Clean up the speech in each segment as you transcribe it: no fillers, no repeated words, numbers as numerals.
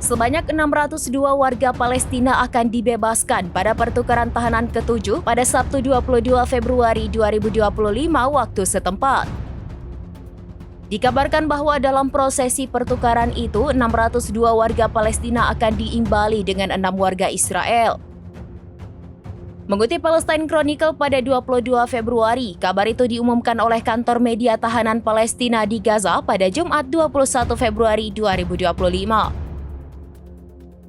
Sebanyak 602 warga Palestina akan dibebaskan pada pertukaran tahanan ke-7 pada Sabtu 22 Februari 2025 waktu setempat. Dikabarkan bahwa dalam prosesi pertukaran itu, 602 warga Palestina akan diimbali dengan 6 warga Israel. Mengutip Palestine Chronicle pada 22 Februari, kabar itu diumumkan oleh kantor media tahanan Palestina di Gaza pada Jumat 21 Februari 2025.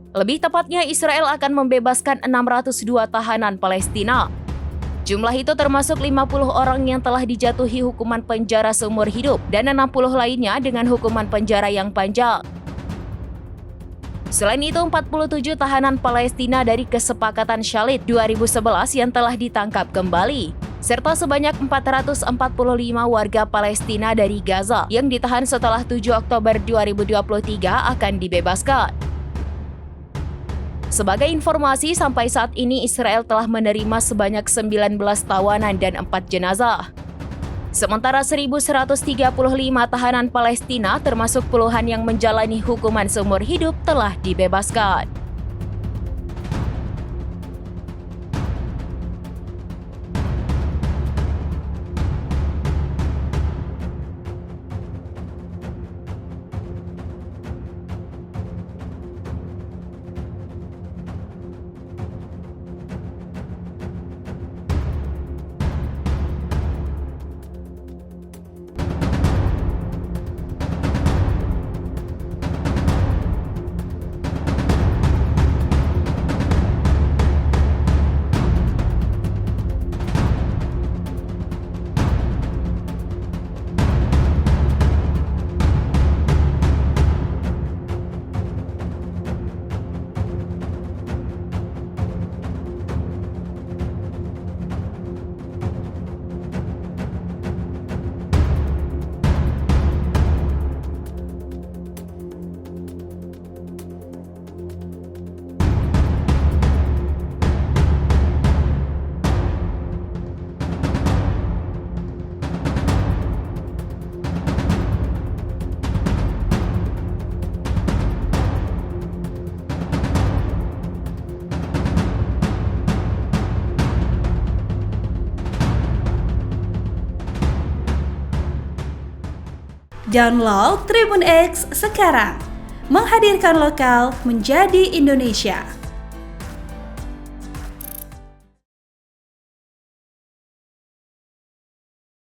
Lebih tepatnya, Israel akan membebaskan 602 tahanan Palestina. Jumlah itu termasuk 50 orang yang telah dijatuhi hukuman penjara seumur hidup dan 60 lainnya dengan hukuman penjara yang panjang. Selain itu, 47 tahanan Palestina dari Kesepakatan Shalid 2011 yang telah ditangkap kembali, serta sebanyak 445 warga Palestina dari Gaza yang ditahan setelah 7 Oktober 2023 akan dibebaskan. Sebagai informasi, sampai saat ini Israel telah menerima sebanyak 19 tawanan dan 4 jenazah. Sementara 1.135 tahanan Palestina, termasuk puluhan yang menjalani hukuman seumur hidup, telah dibebaskan. Download Tribun X sekarang, menghadirkan lokal menjadi Indonesia.